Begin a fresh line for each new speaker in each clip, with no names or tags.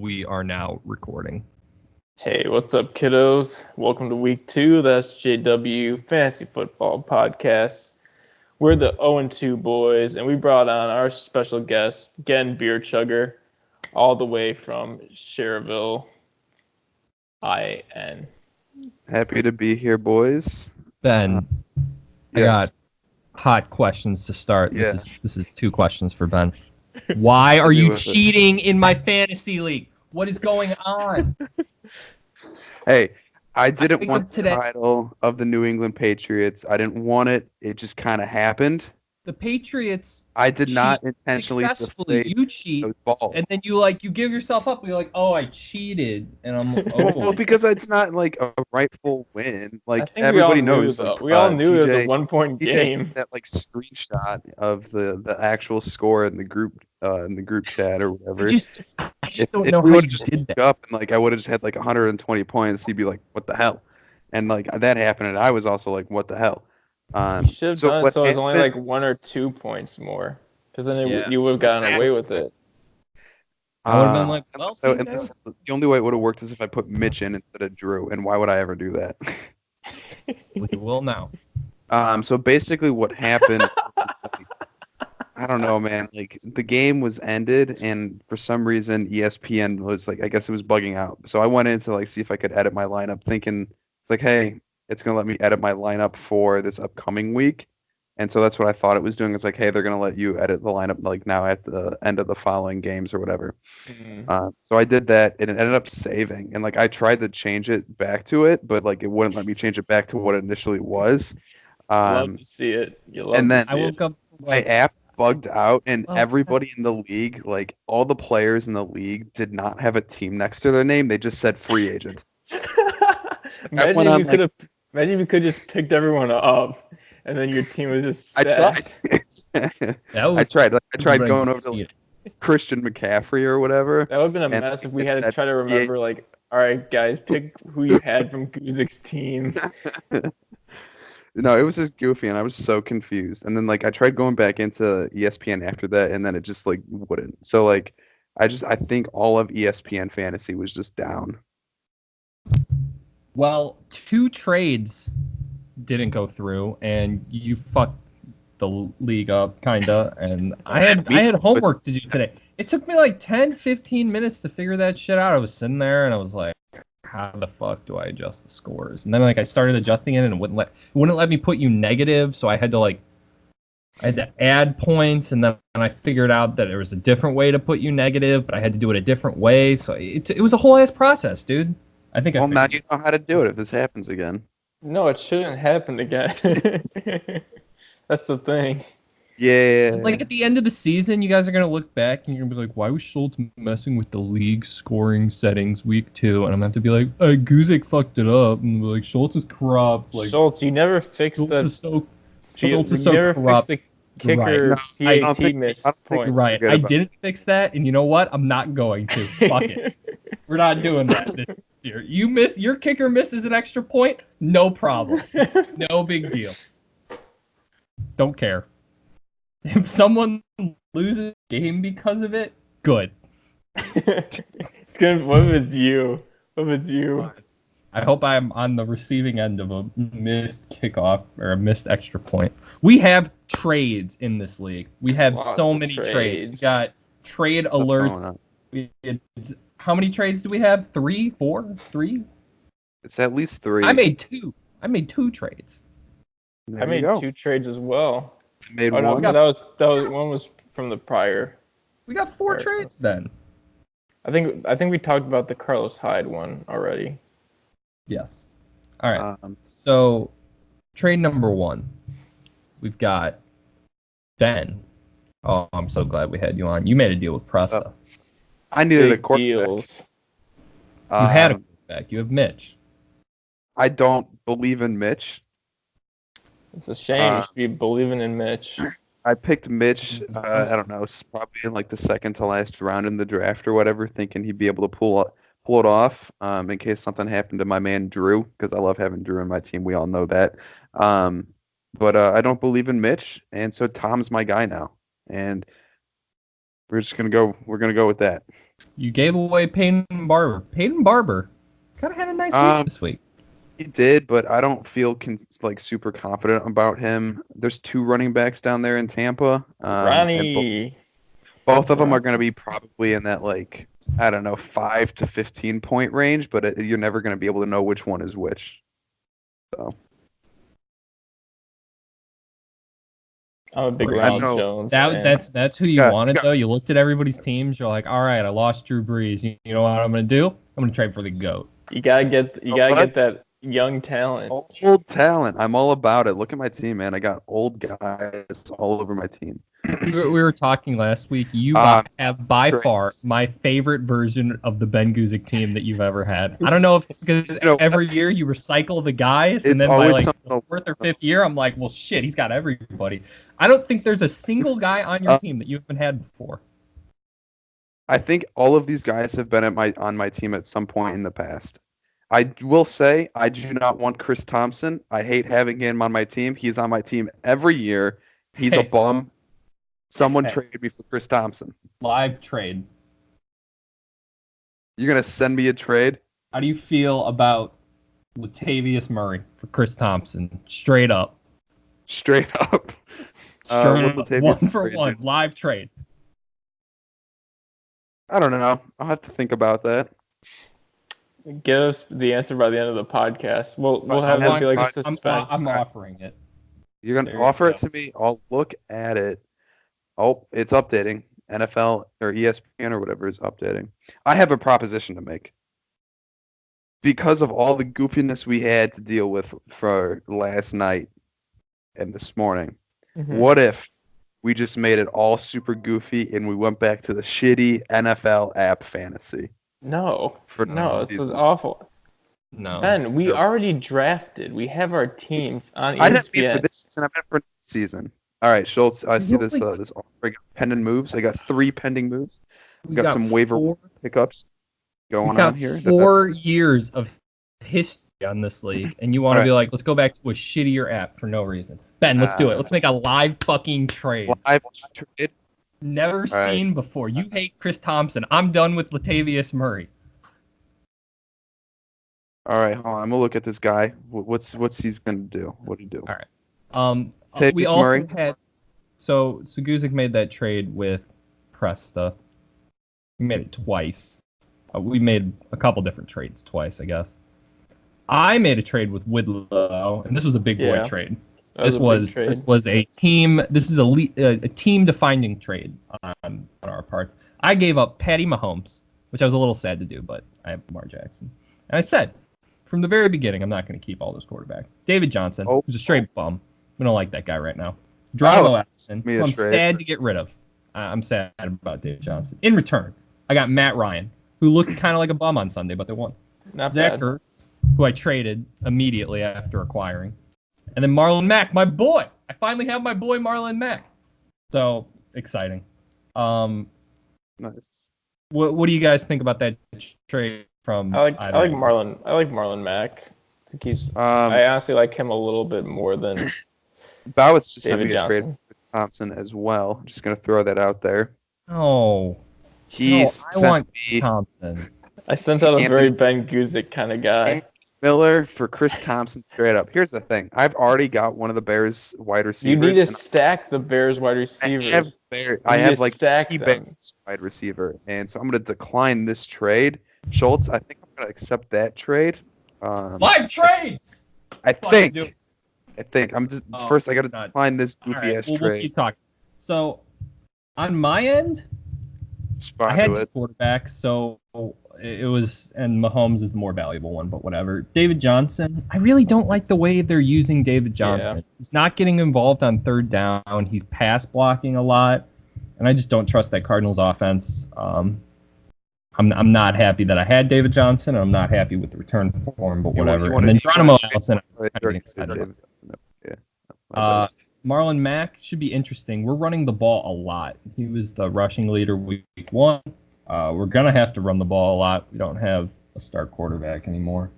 we are now recording.
Hey, what's up, kiddos? Welcome to week 2. That's JW Fantasy Football Podcast. We're the 0-2 boys, and we brought on our special guest, Gen Beer Chugger, all the way from Cherville, IN.
Happy to be here, boys.
Ben, I got hot questions to start.
Yeah.
This is 2 questions for Ben. Why are you cheating in my fantasy league? What is going on?
Hey, I didn't want the title of the New England Patriots. I didn't want it. It just kind of happened.
The Patriots.
I did not intentionally
successfully. You cheat, and then you give yourself up. You're like, oh, I cheated, and I'm like, oh.
Well, because it's not like a rightful win. Like
everybody
knows.
We all knew it was a 1-point game.
That screenshot of the actual score in the group chat or whatever.
I just don't know how you did that.
Up and I would have just had 120 points. He'd be like, what the hell? And that happened, and I was also like, what the hell?
You should have done it so it was only 1 or 2 points more, because then you would have gotten away with it.
I would have been like, well,
the only way it would have worked is if I put Mitch in instead of Drew, and why would I ever do that?
We will now.
So basically what happened, I don't know, man. The game was ended, and for some reason ESPN was I guess it was bugging out. So I went in to see if I could edit my lineup, thinking it's hey, it's going to let me edit my lineup for this upcoming week. And so that's what I thought it was doing. It's hey, they're going to let you edit the lineup now at the end of the following games or whatever. Mm-hmm. So I did that, and it ended up saving. And I tried to change it back to it, but it wouldn't let me change it back to what it initially was.
Love to see it.
I woke up. My app bugged out, and everybody in the league, all the players in the league, did not have a team next to their name. They just said free agent.
Imagine if you could just picked everyone up, and then your team was just set.
I tried. I tried going over to Christian McCaffrey or whatever.
That would have been a mess if we had to try to remember, all right, guys, pick who you had from Guzek's team.
No, it was just goofy, and I was so confused. And then I tried going back into ESPN after that, and then it just wouldn't. So I think all of ESPN fantasy was just down.
Well, 2 trades didn't go through, and you fucked the league up, kinda. And I had homework to do today. It took me 10-15 minutes to figure that shit out. I was sitting there, and I was like, how the fuck do I adjust the scores? And then I started adjusting it, and it wouldn't let me put you negative, so I had to add points, and then I figured out that there was a different way to put you negative, but I had to do it a different way. So it was a whole ass process, dude. I think.
Well, now you know how to do it if this happens again.
No, it shouldn't happen again. That's the thing.
Yeah.
At the end of the season, you guys are gonna look back and you're gonna be like, "Why was Schultz messing with the league scoring settings week 2?" And I'm gonna have to be like, "Guzek fucked it up," and be like, "Schultz is corrupt."
Schultz, you never fixed
Schultz is so
corrupt. Fixed the kicker PAT missed point.
Right. I didn't fix that, and you know what? I'm not going to. Fuck it. We're not doing that this year. Your kicker misses an extra point, no problem. No big deal. Don't care. If someone loses a game because of it, good.
What if it's you?
I hope I'm on the receiving end of a missed kickoff or a missed extra point. We have trades in this league. We have so many trades. We got trade alerts. How many trades do we have? 3, 4, 3?
It's at least 3.
I made 2 trades.
I made 2 trades as well.
I made
one.
No,
that was one was from the prior.
We got 4 trades then.
I think we talked about the Carlos Hyde one already.
Yes. All right. So trade number 1. We've got Ben. Oh, I'm so glad we had you on. You made a deal with Presta.
I needed a quarterback.
Deals.
You had a quarterback. You have Mitch.
I don't believe in Mitch.
It's a shame. You should be believing in Mitch.
I picked Mitch, I don't know, probably in the second to last round in the draft or whatever, thinking he'd be able to pull it off in case something happened to my man Drew, because I love having Drew in my team. We all know that. But I don't believe in Mitch, and so Tom's my guy now. And we're gonna go with that.
You gave away Peyton Barber. Peyton Barber kind of had a nice week this week.
He did, but I don't feel super confident about him. There's 2 running backs down there in Tampa.
Ronnie.
Both of them are going to be probably in that, I don't know, 5 to 15 point range, but you're never going to be able to know which one is which. So
I'm a big Ronald Jones.
That's who you wanted, though. You looked at everybody's teams. You're like, all right, I lost Drew Brees. You know what I'm going to do? I'm going to trade for the GOAT.
You gotta get that young talent.
Old talent. I'm all about it. Look at my team, man. I got old guys all over my team.
We were talking last week. You have by far my favorite version of the Ben Guzek team that you've ever had. I don't know if it's because every year you recycle the guys, and then by the 4th or 5th year, I'm like, well, shit, he's got everybody. I don't think there's a single guy on your team that you haven't had before.
I think all of these guys have been on my team at some point in the past. I will say I do not want Chris Thompson. I hate having him on my team. He's on my team every year. He's a bum. Someone trade me for Chris Thompson.
Live trade.
You're going to send me a trade?
How do you feel about Latavius Murray for Chris Thompson? Straight up.
Straight up.
One for one. Live trade.
I don't know. I'll have to think about that.
Give us the answer by the end of the podcast. We'll have it be like a suspense.
I'm offering it.
You're going to offer it to me? I'll look at it. Oh, it's updating. NFL or ESPN or whatever is updating. I have a proposition to make. Because of all the goofiness we had to deal with for last night and this morning, what if we just made it all super goofy and we went back to the shitty NFL app fantasy?
No, this is awful.
No,
Ben, we already drafted. We have our teams on ESPN.
I didn't mean for this season. I meant for next season. All right, Schultz. I see this offer. Pending moves. I got 3 pending moves. We got some waiver pickups going on here.
4 years of history on this league, and you want to be like, let's go back to a shittier app for no reason. Ben, let's do it. Let's make a live fucking trade.
Live trade.
Never seen before. You hate Chris Thompson. I'm done with Latavius Murray.
All right, hold on. I'm gonna look at this guy. What's he's gonna do? What'd he do?
All right. We also
Murray.
had so Guzek made that trade with Presta. We made it twice. We made a couple different trades twice, I guess. I made a trade with Widlow, and this was a big boy trade. This was a team. This is a team defining trade on our part. I gave up Patty Mahomes, which I was a little sad to do, but I have Lamar Jackson. And I said from the very beginning, I'm not going to keep all those quarterbacks. David Johnson, who's a straight bum. We don't like that guy right now. Geronimo Allison, who I'm sad to get rid of. I'm sad about David Johnson. In return, I got Matt Ryan, who looked kind of like a bum on Sunday, but they won.
Not
Zach
bad.
Ertz, who I traded immediately after acquiring. And then Marlon Mack, my boy. I finally have my boy Marlon Mack. So exciting.
Nice.
What do you guys think about that trade from?
I like Marlon. I like Marlon Mack. I think he's. I honestly like him a little bit more than.
Bowers just
David
having a trade with Thompson as well. I'm just gonna throw that out there.
Oh. I want Thompson.
I sent out a very Ben Guzek kind of guy.
Miller for Chris Thompson straight up. Here's the thing. I've already got one of the Bears wide receivers.
You need to stack the Bears wide receivers.
I have like
stack
Bears wide receiver. And so I'm going to decline this trade. Schultz, I think I'm going to accept that trade.
Live trades!
I think. I'm just first I got to decline this goofy ass trade.
We'll keep talking. So on my end, I had 2 quarterbacks, so it was, and Mahomes is the more valuable one, but whatever. David Johnson, I really don't like the way they're using David Johnson. Yeah. He's not getting involved on 3rd down. He's pass blocking a lot, and I just don't trust that Cardinals offense. I'm not happy that I had David Johnson, and I'm not happy with the return for him, but whatever. And then Geronimo Allison, Marlon Mack should be interesting. We're running the ball a lot. He was the rushing leader week 1. We're going to have to run the ball a lot. We don't have a star quarterback anymore.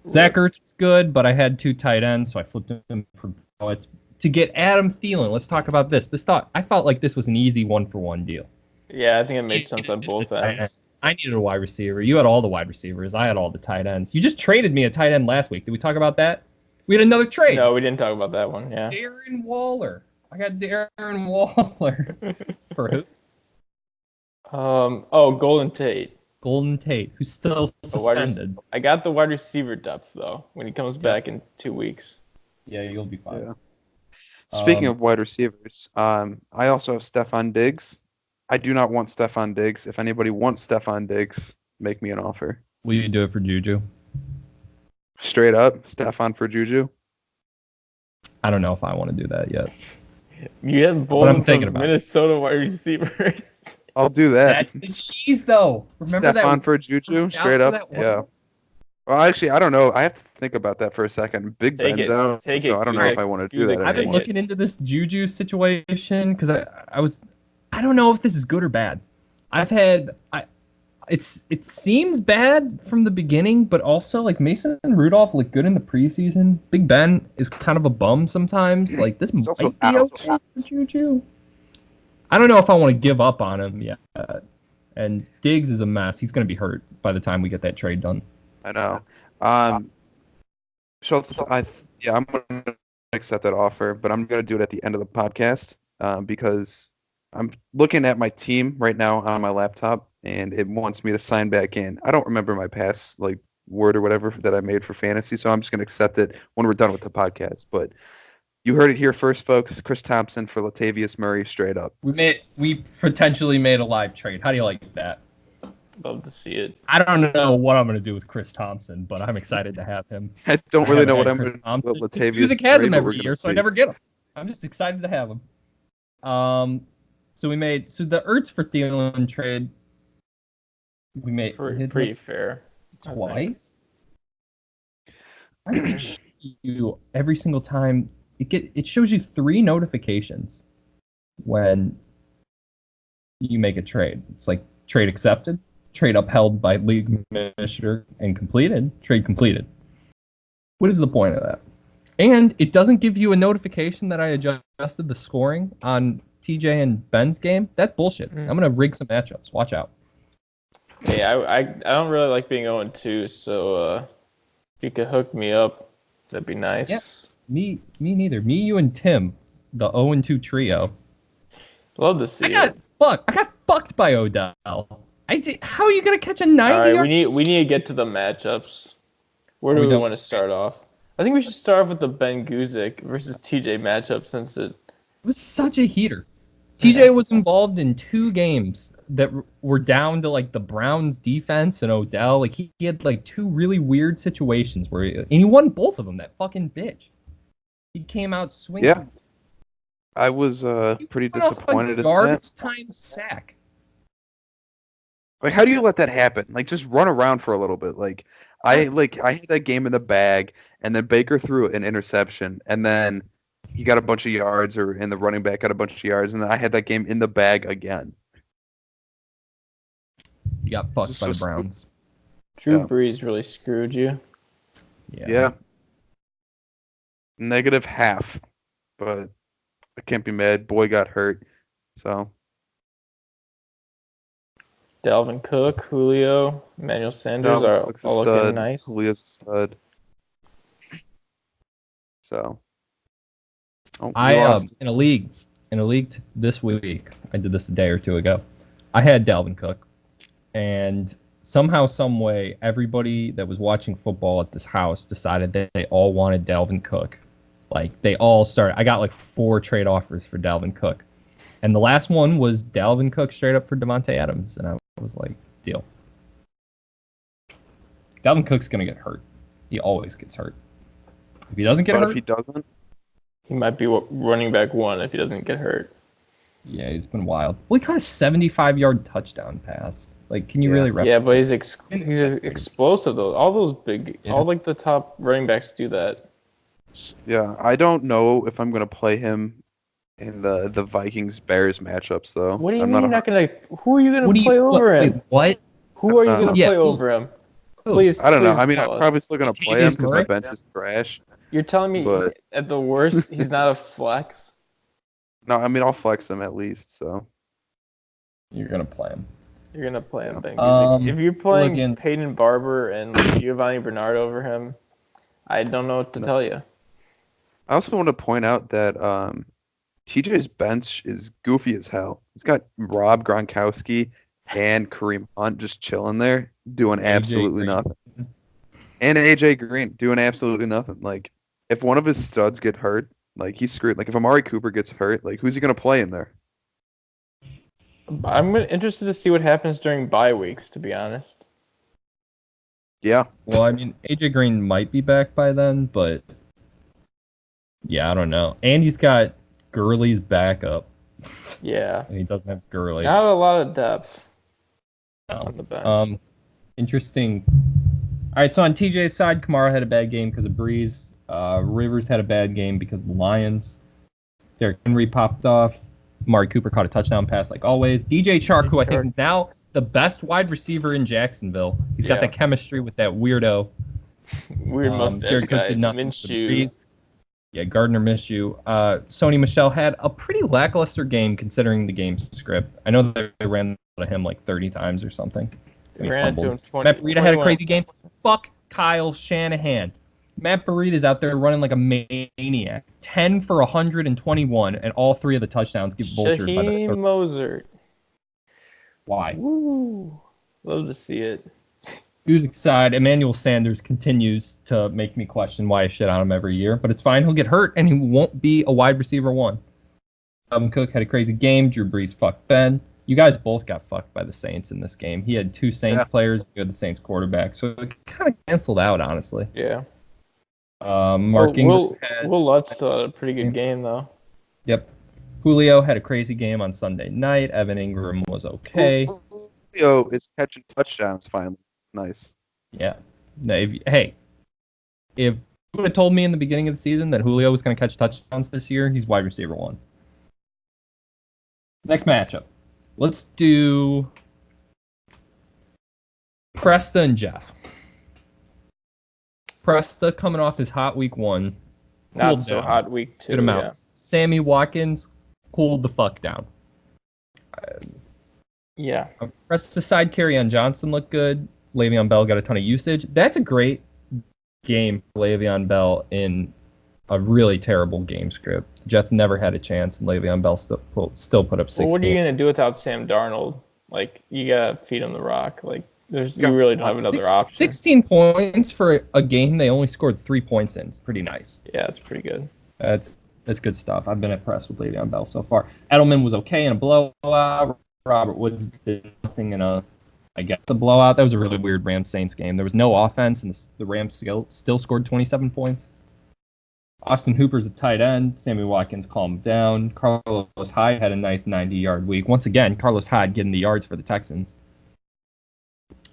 Zach Ertz is good, but I had 2 tight ends, so I flipped him for points. To get Adam Thielen, let's talk about this. I felt like this was an easy 1-for-1 deal.
Yeah, I think it made sense on both ends.
I needed a wide receiver. You had all the wide receivers. I had all the tight ends. You just traded me a tight end last week. Did we talk about that? We had another trade.
No, we didn't talk about that one. Yeah.
Darren Waller. I got Darren Waller. For who?
Golden Tate.
Golden Tate, who's still suspended.
I got the wide receiver depth though. When he comes back in 2 weeks.
Yeah, you'll be fine.
Yeah. Speaking of wide receivers, I also have Stephon Diggs. I do not want Stephon Diggs. If anybody wants Stephon Diggs, make me an offer.
Will you do it for Juju?
Straight up, Stephon for Juju.
I don't know if I want to do that yet.
You have both
I'm thinking about
Minnesota wide receivers.
I'll do that.
That's the cheese, though. Remember
Stephon for Juju, straight up. Yeah. Well, actually, I don't know. I have to think about that for a second. Big Ben's out, so I don't know if I want to do that.
I've been looking into this Juju situation because I don't know if this is good or bad. It seems bad from the beginning, but also like Mason Rudolph looked good in the preseason. Big Ben is kind of a bum sometimes. Like this might be okay for Juju. I don't know if I want to give up on him yet. And Diggs is a mess. He's going to be hurt by the time we get that trade done.
I know. Schultz, I'm going to accept that offer, but I'm going to do it at the end of the podcast because I'm looking at my team right now on my laptop, and it wants me to sign back in. I don't remember my past word or whatever that I made for fantasy, so I'm just going to accept it when we're done with the podcast. But you heard it here first, folks. Chris Thompson for Latavius Murray, straight up.
We potentially made a live trade. How do you like that?
Love to see it.
I don't know what I'm going to do with Chris Thompson, but I'm excited to have him.
I don't really know what I'm going to do with Latavius
Guzek has him every year, so I never get him. I'm just excited to have him. So the Ertz for Thielen trade. We made
pretty fair.
Twice. I think you every single time it shows you 3 notifications when you make a trade. It's like trade accepted, trade upheld by league administrator, and completed. Trade completed. What is the point of that? And it doesn't give you a notification that I adjusted the scoring on TJ and Ben's game. That's bullshit. I'm gonna rig some matchups. Watch out.
Hey, I don't really like being 0-2, so if you could hook me up, that'd be nice.
Yeah, me neither. Me, you, and Tim, the 0-2 trio.
Love to see it.
I got fucked by Odell. How are you gonna catch a 90?
All right, we need to get to the matchups. Where do we want to start off? I think we should start off with the Ben Guzek versus TJ matchup since it
was such a heater. TJ was involved in 2 games that were down to the Browns defense and Odell. He had 2 really weird situations and he won both of them. That fucking bitch. He came out swinging.
Yeah. I was pretty disappointed in that.
Garbage time sack.
How do you let that happen? Just run around for a little bit. I had that game in the bag, and then Baker threw an interception, and then he got a bunch of yards, and the running back got a bunch of yards, and then I had that game in the bag again.
You got fucked by the Browns.
Drew Brees really screwed you.
Yeah. -half, but I can't be mad. Boy got hurt, so.
Dalvin Cook, Julio, Emmanuel Sanders are all looking nice.
Julio's a stud. So.
In a league this week, I did this a day or 2 ago. I had Dalvin Cook, and somehow, some way, everybody that was watching football at this house decided that they all wanted Dalvin Cook. They all started. I got 4 trade offers for Dalvin Cook, and the last one was Dalvin Cook straight up for Devontae Adams, and I was like, deal. Dalvin Cook's gonna get hurt. He always gets hurt. If he doesn't get hurt,
if he doesn't.
He might be running back 1 if he doesn't get hurt.
Yeah, he's been wild. Well, he caught a 75-yard touchdown pass. Can you really?
Yeah, but he's explosive though. All those all the top running backs do that.
Yeah, I don't know if I'm gonna play him in the Vikings Bears matchups though.
What do you mean you're not gonna? Who are you gonna play over him?
Wait, what?
Who are you gonna play over him? Please.
I don't know. I mean, I'm probably still gonna play him because my bench is trash.
You're telling me at the worst he's not a flex?
No, I mean I'll flex him at least. So
you're gonna play him.
You're gonna play him, Ben Guzek. If you're playing
again,
Peyton Barber and Giovanni Bernard over him, I don't know what to tell you.
I also want to point out that TJ's bench is goofy as hell. He's got Rob Gronkowski and Kareem Hunt just chilling there, doing absolutely nothing. And AJ Green doing absolutely nothing. Like, if one of his studs get hurt, like, he's screwed. Like, if Amari Cooper gets hurt, like, who's he going to play in there?
I'm interested to see what happens during bye weeks, to be honest.
Yeah.
Well, I mean, AJ Green might be back by then, but yeah, I don't know. And he's got Gurley's backup.
Yeah.
And he doesn't have Gurley.
Not a lot of depth
on
the bench.
Interesting. All right, so on TJ's side, Kamara had a bad game because of Breeze. Rivers had a bad game because of the Lions. Derrick Henry popped off. Amari Cooper caught a touchdown pass like always. DJ Chark, who I think is now the best wide receiver in Jacksonville. He's got that chemistry with that weirdo.
Weird mustache guy. Minshew.
Yeah, Gardner Minshew. Sony Michel had a pretty lackluster game considering the game script. I know they ran to him like 30 times or something.
Ran to him 20,
Matt Breida had a crazy game. Fuck Kyle Shanahan. Matt Breida's out there running like a maniac. 10 for 121, and all three of the touchdowns get vultured by the
Shaheem Mozart.
Why?
Woo. Love to see it.
Guzek's side, Emmanuel Sanders continues to make me question why I shit on him every year, but it's fine. He'll get hurt, and he won't be a wide receiver one. Dalvin Cook had a crazy game. Drew Brees fucked Ben. You guys both got fucked by the Saints in this game. He had two Saints players. You had the Saints quarterback, so it kind of canceled out, honestly.
Yeah.
Mark Ingram
Will Lutz still had a pretty good game, though.
Yep. Julio had a crazy game on Sunday night. Evan Ingram was okay.
Julio is catching touchdowns finally. Nice.
Yeah. If you would have told me in the beginning of the season that Julio was going to catch touchdowns this year, he's wide receiver one. Next matchup. Let's do Presta and Jeff. Presta coming off his hot week one.
Not so hot week two. Yeah.
Sammy Watkins cooled the fuck down.
Yeah.
Presta's side carry on Johnson looked good. Le'Veon Bell got a ton of usage. That's a great game for Le'Veon Bell in a really terrible game script. Jets never had a chance, and Le'Veon Bell still put up 16.
Well, what are you going to do without Sam Darnold? Like, you got to feed him the rock. Like, you really don't have another option.
16 points for a game they only scored 3 points in. It's pretty nice.
Yeah, it's pretty good.
That's good stuff. I've been impressed with Le'Veon Bell so far. Edelman was okay in a blowout. Robert Woods did nothing in I guess the blowout. That was a really weird Rams-Saints game. There was no offense, and the Rams still scored 27 points. Austin Hooper's a tight end. Sammy Watkins calmed down. Carlos Hyde had a nice 90-yard week. Once again, Carlos Hyde getting the yards for the Texans.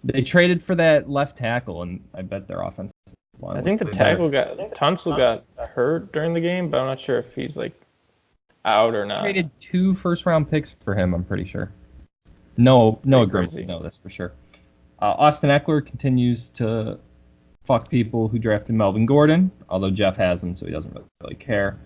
They traded for that left tackle, and I bet their offense.
I think the tackle Tunsil got hurt during the game, but I'm not sure if he's like out or not.
Traded 2 first-round picks for him, I'm pretty sure. No agreement to know this for sure. Austin Eckler continues to fuck people who drafted Melvin Gordon, although Jeff has him, so he doesn't really care.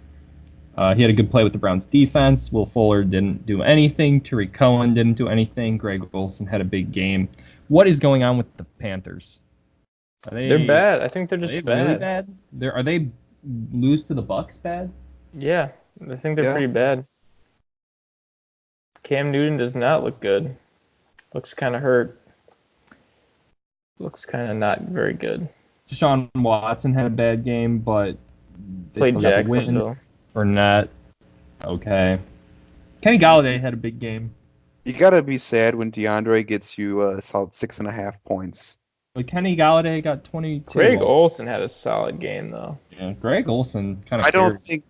He had a good play with the Browns defense. Will Fuller didn't do anything. Tariq Cohen didn't do anything. Greg Olsen had a big game. What is going on with the Panthers?
They're bad. I think they're just bad.
Really bad? Are they lose to the Bucs bad?
Yeah, I think they're pretty bad. Cam Newton does not look good. Looks kind of hurt. Looks kind of not very good.
Deshaun Watson had a bad game, but they
played
still got the
Jacksonville.
win. Fournette, okay. Kenny Galladay had a big game.
You gotta be sad when DeAndre gets you a solid 6.5 points.
But Kenny Galladay got 22.
Greg Olsen had a solid game though.
Yeah, Greg Olsen kind of.
I don't think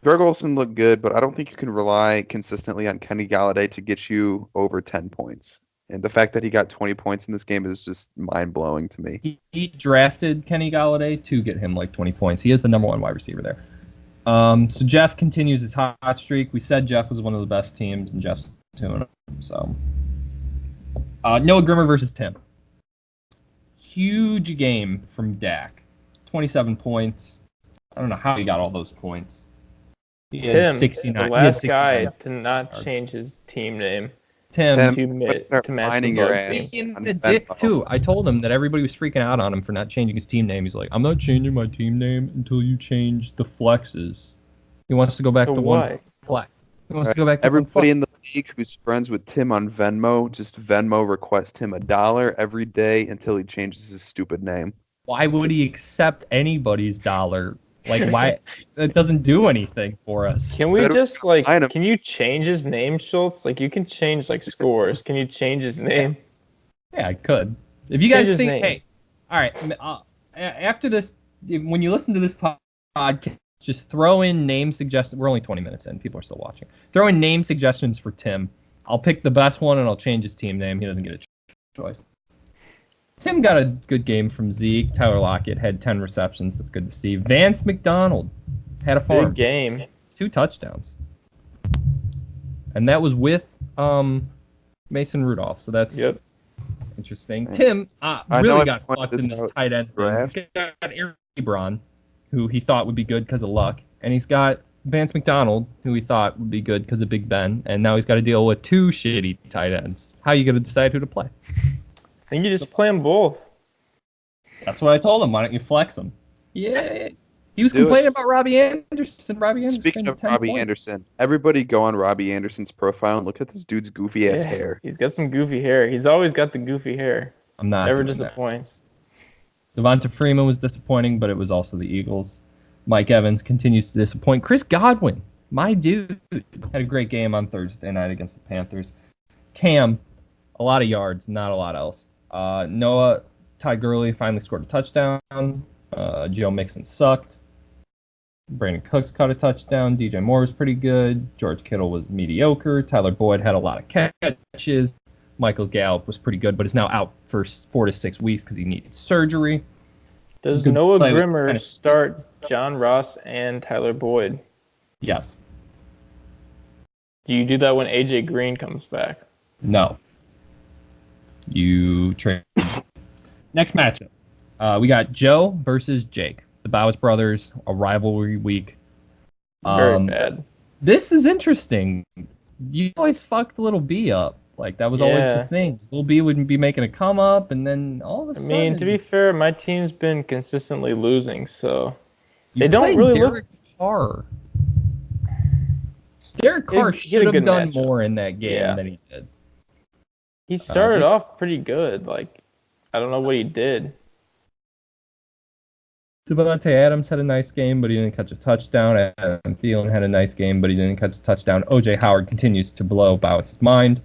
Greg Olsen looked good, but I don't think you can rely consistently on Kenny Galladay to get you over 10 points. And the fact that he got 20 points in this game is just mind-blowing to me.
He drafted Kenny Galladay to get him like 20 points. He is the number one wide receiver there. So Jeff continues his hot streak. We said Jeff was one of the best teams, and Jeff's 2-0. So Noah Grimmer versus Tim. Huge game from Dak. 27 points. I don't know how he got all those points.
Tim, the last guy to not change his team name.
Tim.
Start
to match
finding
the
your
bug
ass.
team.
Being a dick too. I told him that everybody was freaking out on him for not changing his team name. He's like, I'm not changing my team name until you change the flexes. He wants to go back
So
to
what?
one flex. He wants to go back to one
Everybody
flex.
in the league who's friends with Tim on Venmo, just Venmo request him $1 every day until he changes his stupid name.
Why would he accept anybody's dollar? Like, why? It doesn't do anything for us.
Can we
Better
just
find him.
can you change his name, Schultz? Like you can change scores. Can you change his name?
Yeah, I could. If you
Change
guys
his
think,
name.
hey, all right, after this, when you listen to this podcast, just throw in name suggestions. We're only 20 minutes in. People are still watching. Throw in name suggestions for Tim. I'll pick the best one and I'll change his team name. He doesn't get a choice. Tim got a good game from Zeke. Tyler Lockett had 10 receptions. That's good to see. Vance McDonald had a farm.
Big game.
2 touchdowns. And that was with Mason Rudolph. So that's interesting. Tim really got fucked in this tight end thing. He's got Aaron Ebron, who he thought would be good because of luck. And he's got Vance McDonald, who he thought would be good because of Big Ben. And now he's got to deal with 2 shitty tight ends. How are you going to decide who to play?
I think you just play them both.
That's what I told him. Why don't you flex him? Yeah. He was complaining about Robbie Anderson.
Speaking of Robbie Anderson, everybody go on Robbie Anderson's profile and look at this dude's goofy ass hair.
He's got some goofy hair. He's always got the goofy hair.
I'm not.
Never disappoints.
Devonta Freeman was disappointing, but it was also the Eagles. Mike Evans continues to disappoint. Chris Godwin, my dude, had a great game on Thursday night against the Panthers. Cam, a lot of yards, not a lot else. Noah Ty Gurley finally scored a touchdown. Joe Mixon sucked. Brandon Cooks caught a touchdown. DJ Moore was pretty good. George Kittle was mediocre. Tyler Boyd had a lot of catches. Michael Gallup was pretty good, but is now out for 4 to 6 weeks because he needed surgery.
Does Noah Grimmer start John Ross and Tyler Boyd?
Yes.
Do you do that when AJ Green comes back?
No. You trade. Next matchup. We got Joe versus Jake. The Bowers brothers, a rivalry week.
Very bad.
This is interesting. You always fucked Little B up. Like, that was always the thing. Little B wouldn't be making a come up, and then all of a sudden...
I mean, to be fair, my team's been consistently losing, so... They don't really
Derek Carr. Derek Carr should have done more in that game than he did.
He started off pretty good. Like, I don't know what he did.
Devontae Adams had a nice game, but he didn't catch a touchdown. Adam Thielen had a nice game, but he didn't catch a touchdown. O.J. Howard continues to blow Bowers' mind.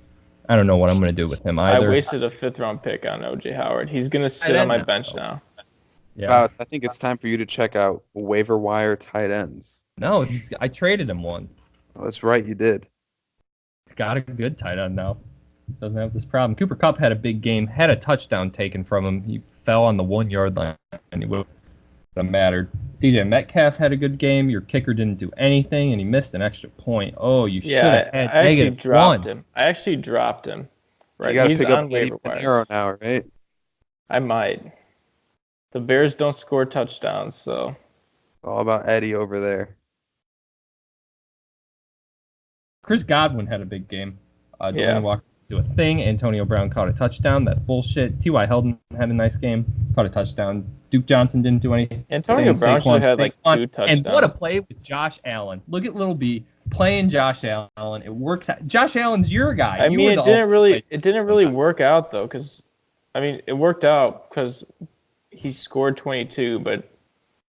I don't know what I'm going to do with him either.
I wasted a 5th-round pick on O.J. Howard. He's going to sit on my bench now.
Yeah. Bowers, I think it's time for you to check out waiver wire tight ends.
No, I traded him one.
Oh, that's right, you did.
He's got a good tight end now. He doesn't have this problem. Cooper Kupp had a big game, had a touchdown taken from him. He fell on the 1-yard line, and he would have mattered. DJ Metcalf had a good game. Your kicker didn't do anything, and he missed an extra point. Oh, you should have had negative
-1. I actually dropped him.
Right, you got to pick up Eddie Pinheiro now, right?
I might. The Bears don't score touchdowns, so.
All about Eddie over there.
Chris Godwin had a big game. Delaney Walker do a thing. Antonio Brown caught a touchdown. That's bullshit. T.Y. Hilton had a nice game. Caught a touchdown. Duke Johnson didn't do anything.
Antonio Brown should have had 2 touchdowns.
And what a play with Josh Allen. Look at Little B playing Josh Allen. It works out. Josh Allen's your guy.
I mean, it didn't really work out, though, because, I mean, it worked out because he scored 22, but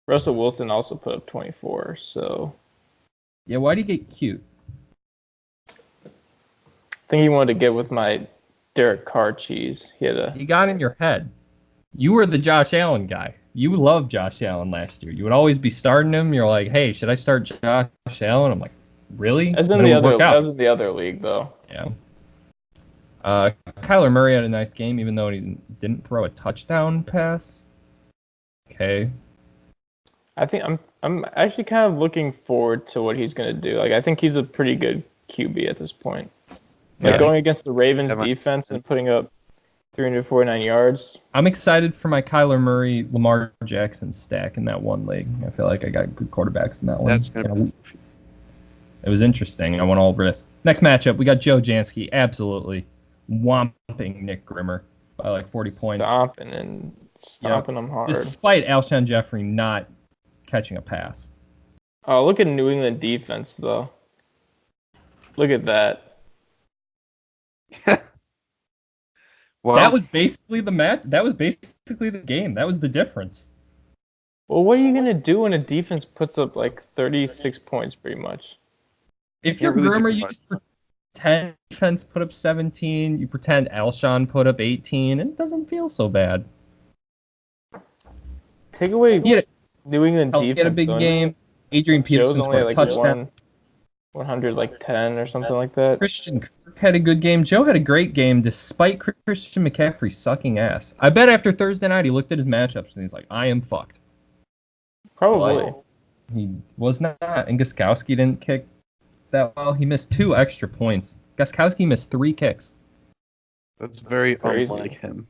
Russell Wilson also put up 24, so.
Yeah, why'd he get cute?
I think he wanted to get with my Derek Carr cheese.
He got in your head. You were the Josh Allen guy. You loved Josh Allen last year. You would always be starting him. You're like, hey, should I start Josh Allen? I'm like, really?
That was in the other league, though.
Yeah. Kyler Murray had a nice game, even though he didn't throw a touchdown pass. Okay.
I think I'm actually kind of looking forward to what he's going to do. Like, I think he's a pretty good QB at this point. Like, going against the Ravens defense and putting up 349 yards.
I'm excited for my Kyler Murray, Lamar Jackson stack in that one league. I feel like I got good quarterbacks in that one. It was interesting. I went all risk. Next matchup, we got Joe Jansky absolutely whomping Nick Grimmer by like 40 points.
Stomping them hard.
Despite Alshon Jeffrey not catching a pass.
Oh, look at New England defense, though. Look at that.
Well,
That was basically the match. That was basically the game. That was the difference.
Well, what are you going to do when a defense puts up like 36 points pretty much?
If you're
really
Grimmer,
do
you
much.
just pretend defense put up 17. You pretend Alshon put up 18, and it doesn't feel so bad.
Take away
He had
New England defense.
a big
though.
game. Adrian Peterson
Joe's only
scored a
like
touchdown.
110 or something like that.
Christian Kirk had a good game. Joe had a great game despite Christian McCaffrey sucking ass. I bet after Thursday night he looked at his matchups and he's like, I am fucked.
Probably.
Like, he was not. And Guzkowski didn't kick that well. He missed 2 extra points. Guzkowski missed 3 kicks.
That's very
Crazy.
unlike him.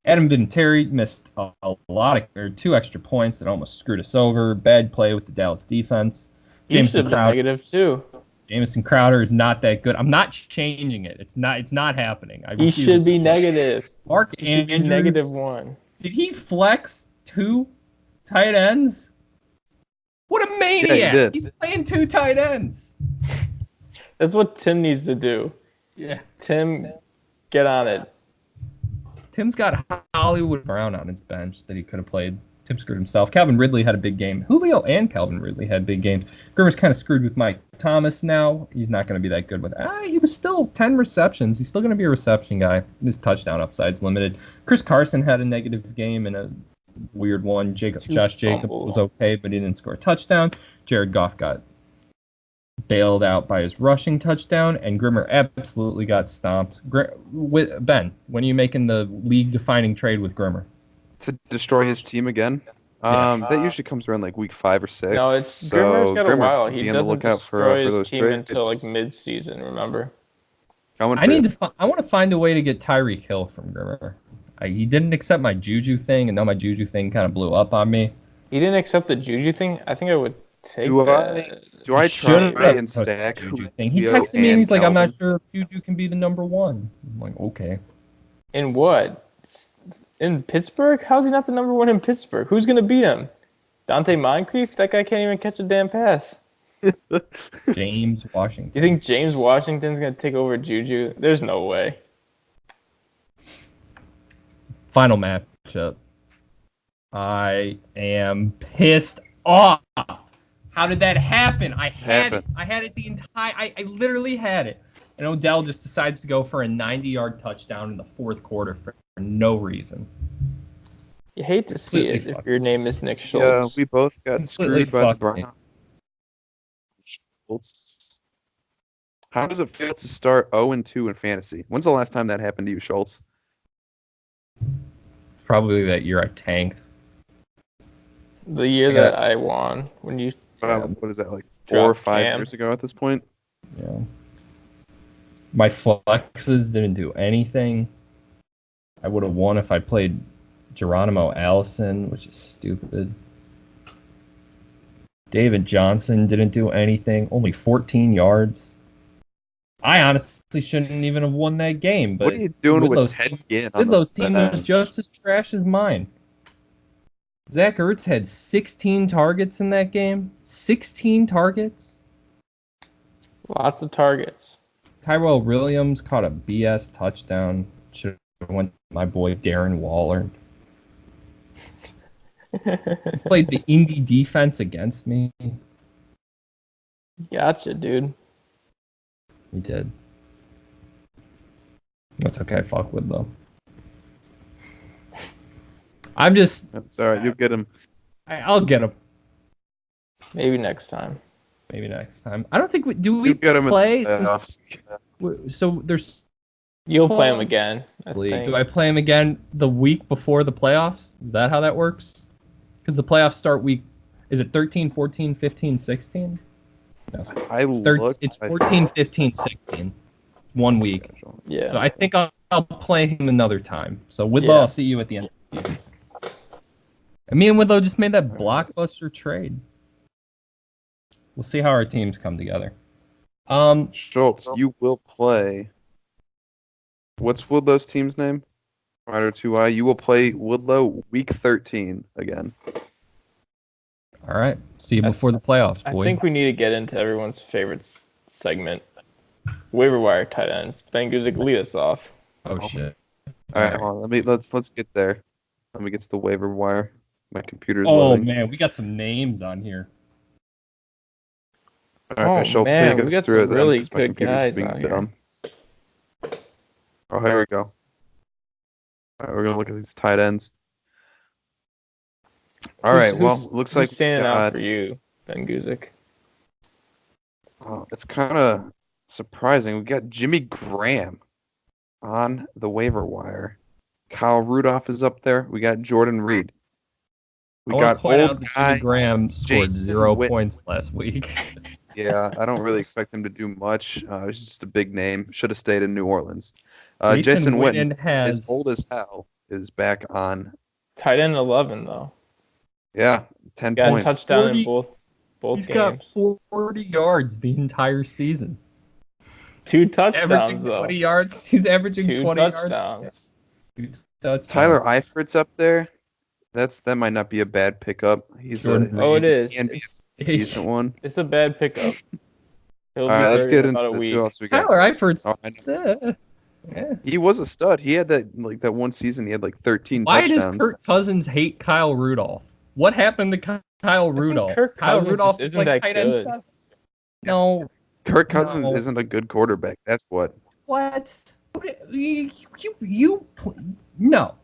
Adam Vinatieri missed a lot of 2 extra points that almost screwed us over. Bad play with the Dallas defense.
He should have been negative too.
Jamison Crowder is not that good. I'm not changing it. It's not happening.
He should be negative.
Mark
He should be
Andrews.
-1.
Did he flex 2 tight ends? What a maniac!
Yeah, he did.
He's playing 2 tight ends.
That's what Tim needs to do.
Yeah.
Tim, get on it.
Tim's got Hollywood Brown on his bench that he could have played. Tim screwed himself. Calvin Ridley had a big game. Julio and Calvin Ridley had big games. Grimmer's kind of screwed with Mike Thomas now. He's not going to be that good with he was still 10 receptions. He's still going to be a reception guy. His touchdown upside's limited. Chris Carson had a negative game and a weird one. Josh Jacobs was okay, but he didn't score a touchdown. Jared Goff got bailed out by his rushing touchdown, and Grimmer absolutely got stomped. Ben, when are you making the league-defining trade with Grimmer?
To destroy his team again. That usually comes around like week 5 or 6.
No, Grimmer's got a while. He
be on the
doesn't
lookout
destroy
for
his
those
team
trades.
until like mid-season. Remember?
I want to find a way to get Tyreek Hill from Grimmer. He didn't accept my Juju thing, and now my Juju thing kind of blew up on me.
He didn't accept the Juju thing. I think I would take
Do
that.
I try
Should've
and stack
Juju thing. He
Julio
texted me and he's like, I'm not
Calvin?
sure if Juju can be the number 1. I'm like, okay.
In what? In Pittsburgh? How's he not the number 1 in Pittsburgh? Who's going to beat him? Dante Moncrief? That guy can't even catch a damn pass.
James Washington.
You think James Washington's going to take over Juju? There's no way.
Final matchup. I am pissed off. How did that happen? I had it. I had it the entire. I literally had it. And Odell just decides to go for a 90-yard touchdown in the 4th quarter for no reason.
You hate to see it if your name is Nick
Yeah,
Schultz.
we both got
Completely
screwed by the
fucked me.
Browns. How does it feel to start 0-2 in fantasy? When's the last time that happened to you, Schultz?
Probably that year I tanked.
The year
Yeah.
that I won, when you
What is that, like 4 or
Drop
5
Cam.
years ago at this point?
Yeah. My flexes didn't do anything. I would have won if I played Geronimo Allison, which is stupid. David Johnson didn't do anything. Only 14 yards. I honestly shouldn't even have won that game. But
What are you doing with
Whitlow's
Ted
team-
Ginn on the
Whitlow's team was
bench?
just as trash as mine. Zach Ertz had 16 targets in that game. 16 targets.
lots of targets.
Tyrell Williams caught a BS touchdown. Should have went to my boy Darren Waller. Played the Indy defense against me.
Gotcha, dude.
He did. That's okay. I fuck with though. I'm just.
It's all right. You'll get him.
I'll get him.
Maybe next time.
Maybe next time. I don't think we do. We
You'll get him
play.
in the playoffs.
So there's.
You'll play him again. I think.
Do I play him again the week before the playoffs? Is that how that works? Because the playoffs start week. Is it 13, 14, 15, 16? No.
I looked.
It's 14, 15, 16. 1 week.
Yeah.
So I think I'll play him another time. So Whitlow,
Yeah.
I'll see you at the end of the season. And me and Whitlow just made that blockbuster trade. We'll see how our teams come together.
Schultz, you will play. What's Woodlow's team's name? Rider 2I. You will play Woodlow week 13 again.
All right. See you before the playoffs,
I
boy.
think we need to get into everyone's favorite segment, waiver wire tight ends. Ben Guzek, lead us off.
Oh shit.
All right, hold on. Let's get there. Let me get to the waiver wire. My computer's
Oh
loading.
man, we got some names on here.
All right, Schultz, take
we
us
got
through
some
it
really
then, 'cause my
good
computer's
guys
being
on here.
dumb. Oh, here we go. All right, we're gonna look at these tight ends. All right, well, looks like
who's standing out
got,
for you, Ben Guzek.
it's kind of surprising. We got Jimmy Graham on the waiver wire. Kyle Rudolph is up there. We got Jordan Reed. We
I want
got
to point out
old
that
guy
Jimmy Graham scored
Jason
0
Witten.
points last week.
Yeah, I don't really expect him to do much. He's just a big name. Should have stayed in New Orleans. Jason Witten, as old as hell, is back on.
Tight end 11 though.
Yeah, 10
Got a
points.
touchdown
40
in both
He's
games.
got 40 yards the entire season.
2 touchdowns
Averaging
though.
20 yards. He's averaging
2
20
touchdowns.
yards.
Tyler Eifert's up there. That might not be a bad pickup. He's
Jordan
Oh, it is.
can be a decent one.
It's a bad pickup. He'll
All
be
right, let's
30
get
in
into
about a
this.
week.
Who else we got?
Tyler Eifert's.
Oh, I know.
Yeah.
He was a stud. He had that one season. He had like 13
Why
touchdowns.
does Kirk Cousins hate Kyle Rudolph? What happened to Kyle Rudolph?
Kirk
Kyle
Cousins
Rudolph
just
is
isn't
like
that
tight end
good.
7. No.
Kirk Cousins
No.
isn't a good quarterback. That's what.
What? No.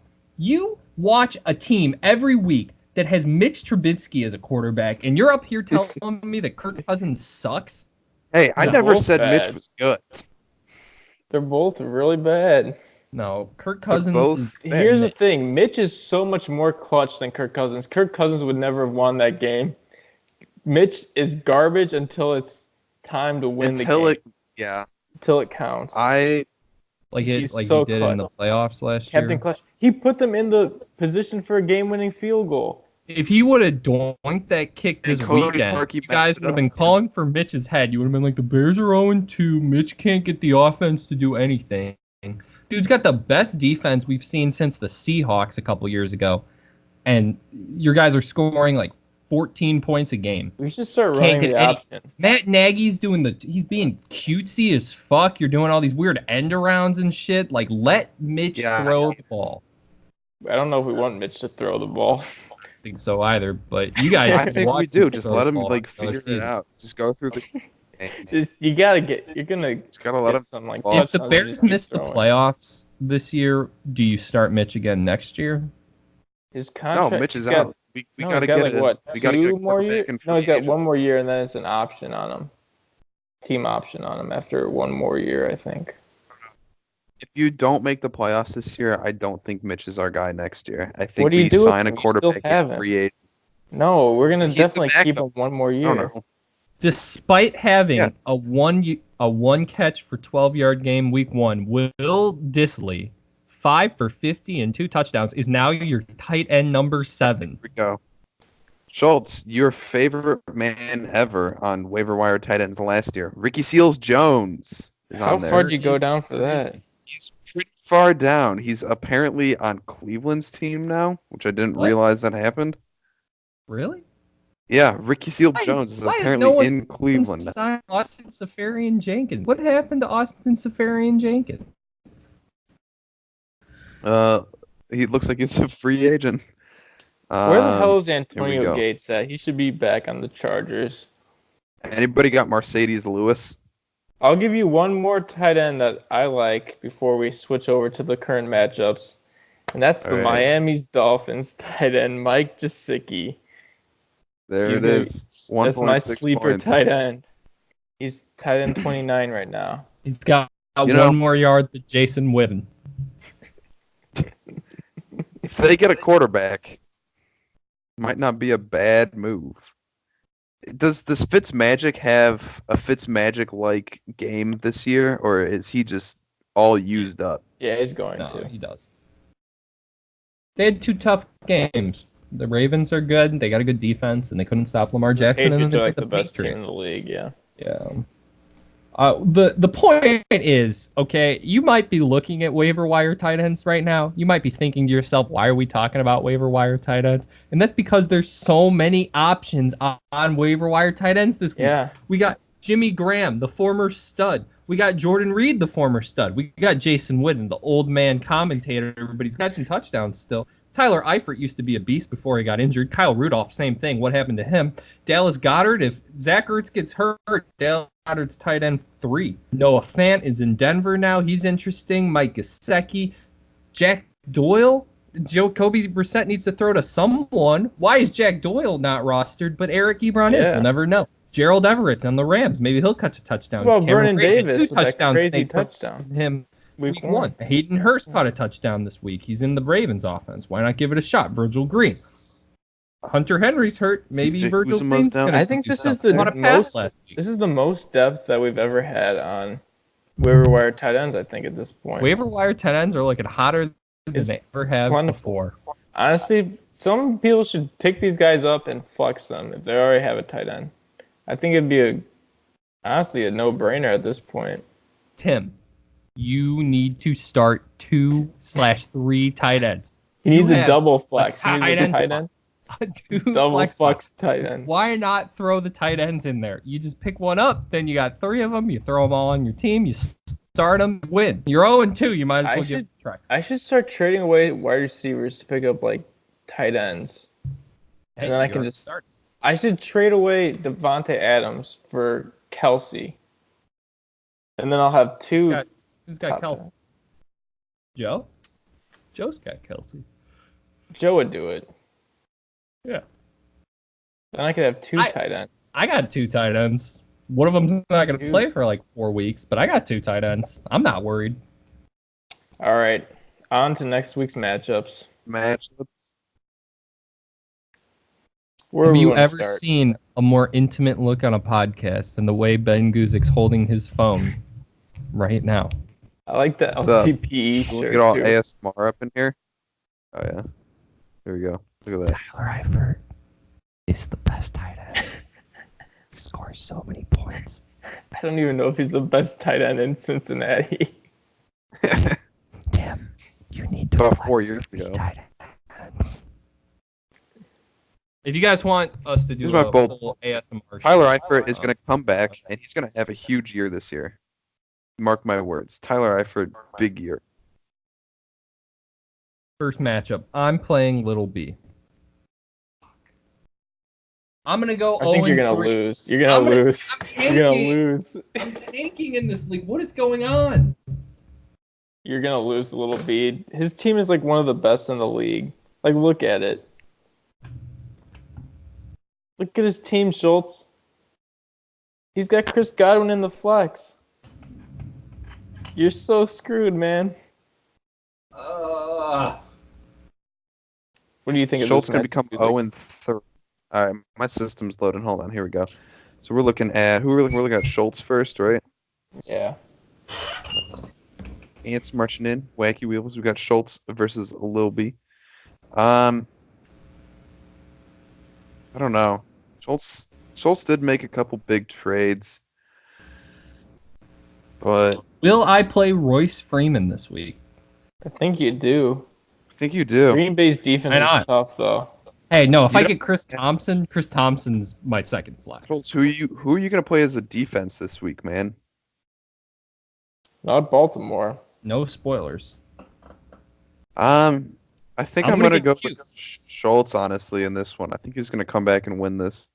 You watch a team every week that has Mitch Trubisky as a quarterback, and you're up here telling me that Kirk Cousins sucks?
Hey, I
They're
never
both
said
bad.
Mitch was good.
They're both really bad.
No, Kirk Cousins
both
is...
bad.
Here's the thing. Mitch is so much more clutch than Kirk Cousins. Kirk Cousins would never have won that game. Mitch is garbage until it's time to win the game. Until it counts. He's
he
so
did in the
clutch.
playoffs last
Captain
year.
Clutch. He put them in the position for a game-winning field goal.
If he would have doinked that kick this
Cody
weekend,
Parkey
you
messed
guys
it
would have
up.
been calling for Mitch's head. You would have been like, the Bears are 0-2. Mitch can't get the offense to do anything. Dude's got the best defense we've seen since the Seahawks a couple years ago. And your guys are scoring like 14 points a game.
We should start
Can't
running
get
the
any-
option.
Matt Nagy's he's being cutesy as fuck. You're doing all these weird end arounds and shit. Like, let Mitch throw the ball.
I don't know if we want Mitch to throw the ball.
I don't think so either, but you guys.
I think we do. Just let him
like
figure it out. Just go through the.
You gotta get. You're gonna.
Just gotta let him.
Some, like,
If the
touchdowns and
Bears
just keep
miss the
throwing.
playoffs this year, do you start Mitch again next year?
His contract.
No, Mitch is
he's got-
out. We
no,
gotta
he's got,
get
like,
it.
what,
We gotta get
2 more years.
in
No, he's got
free
1 more year, and then it's an option on him. Team option on him after 1 more year, I think.
If you don't make the playoffs this year, I don't think Mitch is our guy next year. I think
What do you
we
do with
sign a
him? You still
quarterback
have
in
him.
free agent.
No, we're gonna
He's the
definitely keep
backup.
him 1 more
I
year.
don't know.
Despite having a one catch for 12-yard game week 1, Will Dissly, 5 for 50 and 2 touchdowns, is now your tight end number 7.
Here we go. Schultz, your favorite man ever on waiver wire tight ends last year, Ricky Seals-Jones is
How
on there.
far did you go down for that?
He's pretty far down. He's apparently on Cleveland's team now, which I didn't
What?
realize that happened.
Really?
Yeah, Ricky Seals-Jones is
why is
apparently
no one
in Cleveland.
Signed Austin Safarian-Jenkins. What happened to Austin Safarian-Jenkins?
He looks like he's a free agent.
Where the hell is
here we
Antonio
go.
Gates at? He should be back on the Chargers.
Anybody got Mercedes Lewis?
I'll give you one more tight end that I like before we switch over to the current matchups, and that's the
All right.
Miami's Dolphins tight end, Mike Gesicki.
There
He's
it
gonna-
is.
That's my
1.6
sleeper
points.
tight end. He's tight end 29 right now.
He's got
You know-
one more yard than Jason Witten.
If they get a quarterback, might not be a bad move. Does Fitzmagic have a Fitzmagic like game this year, or is he just all used up?
Yeah, he's going
No,
to.
he does. They had 2 tough games. The Ravens are good. They got a good defense, and they couldn't stop Lamar Jackson. And then
Patriots
they
are like
put
the best team
Patriots.
in the league, yeah.
Yeah. The point is, okay, you might be looking at waiver wire tight ends right now. You might be thinking to yourself, why are we talking about waiver wire tight ends? And that's because there's so many options on waiver wire tight ends this week.
Yeah.
We got Jimmy Graham, the former stud. We got Jordan Reed, the former stud. We got Jason Witten, the old man commentator. Everybody's catching touchdowns still. Tyler Eifert used to be a beast before he got injured. Kyle Rudolph, same thing. What happened to him? Dallas Goedert, if Zach Ertz gets hurt, Dallas Goedert's tight end 3. Noah Fant is in Denver now. He's interesting. Mike Gesicki. Jack Doyle. Jacoby Brissett needs to throw to someone. Why is Jack Doyle not rostered, but Eric Ebron is? We'll never know. Gerald Everett's on the Rams. Maybe he'll catch a touchdown.
Well, Vernon Davis
two
with
touchdowns.
that crazy touchdown.
Him week 1. Hayden Hurst caught a touchdown this week. He's in the Ravens offense. Why not give it a shot? Virgil Green. Hunter Henry's hurt. Maybe Virgil Green's gonna
I think this is the most depth that we've ever had on waiver wire tight ends, I think, at this point.
Waiver wire tight ends are looking hotter than they ever have before.
Honestly, some people should pick these guys up and flex them if they already have a tight end. I think it'd be honestly a no-brainer at this point.
Tim, you need to start 2/3 tight ends.
He needs a double flex.
Tight end.
Double flex tight end.
Why not throw the tight ends in there? You just pick one up, then you got 3 of them. You throw them all on your team. You start them, win. You're 0-2. You might as well give it a try.
I should start trading away wide receivers to pick up like tight ends, and then I can just start. I should trade away Devontae Adams for Kelsey, and then I'll have 2.
Who's got Kelsey? Joe? Joe's got Kelsey.
Joe would do it.
Yeah.
Then I could have 2 tight ends.
I got 2 tight ends. One of them's not going to play for like 4 weeks, but I got 2 tight ends. I'm not worried.
All right. On to next week's matchups.
Have you ever seen a more intimate look on a podcast than the way Ben Guzek's holding his phone right now?
I like the LCPE shirt.
Look at all ASMR up in here. Oh, yeah. There we go. Look at that.
Tyler Eifert is the best tight end. He scores so many points.
I don't even know if he's the best tight end in Cincinnati.
Damn. You need to
about 4 years ago.
Tight ends. If you guys want us to do
a
full ASMR,
Tyler Eifert is going to come back, and he's going to have a huge year this year. Mark my words. Tyler Eifert, big year.
First matchup. I'm playing Little B. I'm going to go 0-3.
I think you're going to lose. You're going to lose. You're going to lose.
I'm tanking in this league. What is going on?
You're going to lose, Little B. His team is like one of the best in the league. Like, look at it. Look at his team, Schultz. He's got Chris Godwin in the flex. You're so screwed, man. What do you think of
Schultz going to become 0-3. All right, my system's loading. Hold on, here we go. So we're looking at we're looking at Schultz first, right?
Yeah.
Ants marching in, wacky wheels. We got Schultz versus Lil B. I don't know. Schultz did make a couple big trades, but
will I play Royce Freeman this week?
I think you do.
I think you do.
Green Bay's defense is tough, though.
Hey, no, if I get Chris Thompson's my second flex.
Schultz, who are you going to play as a defense this week, man?
Not Baltimore.
No spoilers.
I think I'm going to go with Schultz, honestly, in this one. I think he's going to come back and win this.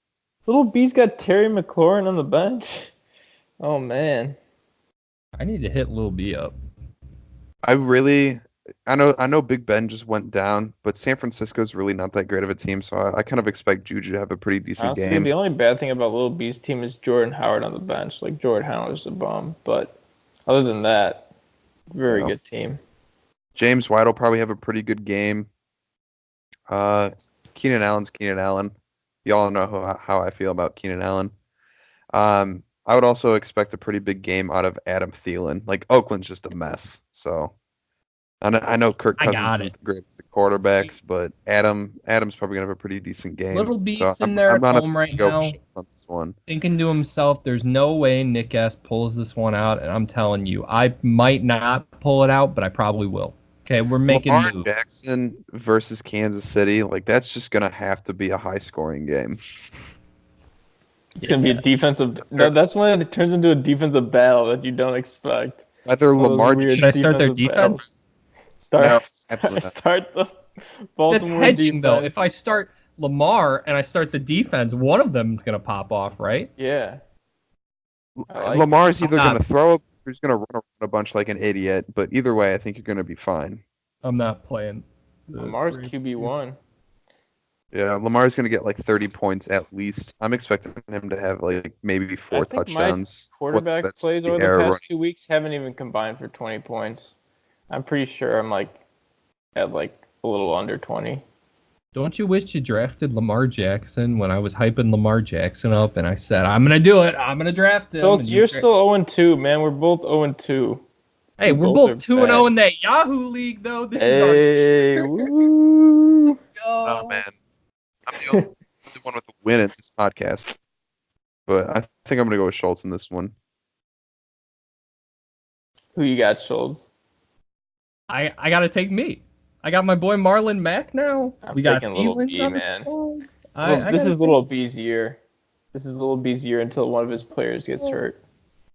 Little B's got Terry McLaurin on the bench. Oh, man.
I need to hit Lil B up.
I know Big Ben just went down, but San Francisco's really not that great of a team, so I kind of expect Juju to have a pretty decent game.
The only bad thing about Lil B's team is Jordan Howard on the bench. Like, Jordan Howard's a bum, but other than that, very good team.
James White will probably have a pretty good game. Keenan Allen's Keenan Allen. Y'all know how I feel about Keenan Allen. I would also expect a pretty big game out of Adam Thielen. Like, Oakland's just a mess, so I know Kirk
I
Cousins
got
isn't
it.
the greatest at quarterbacks, but Adam's probably gonna have a pretty decent game.
Little
So
beast in
I'm
there at
honestly
home right
gonna go
now,
Schultz on this one.
thinking to himself, "There's no way Nick S pulls this one out." And I'm telling you, I might not pull it out, but I probably will. Okay, we're making
Lamar
moves.
Jackson versus Kansas City, like that's just gonna have to be a high scoring game.
It's gonna be a defensive. No, that's when it turns into a defensive battle that you don't expect.
Whether
One of those
Lamar
weird
Should I start their
defensive
defense?
battles.
No, absolutely not.
Start the
That's
Baltimore
hedging, though.
defense.
If I start Lamar and I start the defense, one of them is gonna pop off, right?
Yeah. I like
Lamar's either
I'm
gonna
not-
throw up or he's gonna run around a bunch like an idiot, but either way, I think you're gonna be fine.
I'm not playing.
Lamar's QB1.
Yeah, Lamar's gonna get like 30 points at least. I'm expecting him to have like maybe 4
I think
touchdowns.
my quarterback
That's
plays
the
over the
air
past
running.
2 weeks haven't even combined for 20 points. I'm pretty sure I'm like at like a little under 20.
Don't you wish you drafted Lamar Jackson when I was hyping Lamar Jackson up and I said, I'm going to do it. I'm going to draft him.
Schultz,
and
you're still 0-2, man. We're both 0-2.
Hey,
we
we're
both are
both 2-0
bad.
in that Yahoo League, though. This
Hey,
is
woo!
our go.
Oh man, I'm the only one with a win in this podcast. But I think I'm gonna go with Schultz in this one.
Who you got, Schultz?
I got to take me. I got my boy Marlon Mack now.
I'm
we got
taking Little
Thielen
B,
on the
man.
squad.
This is Little B's year. This is Little B's year until one of his players gets hurt.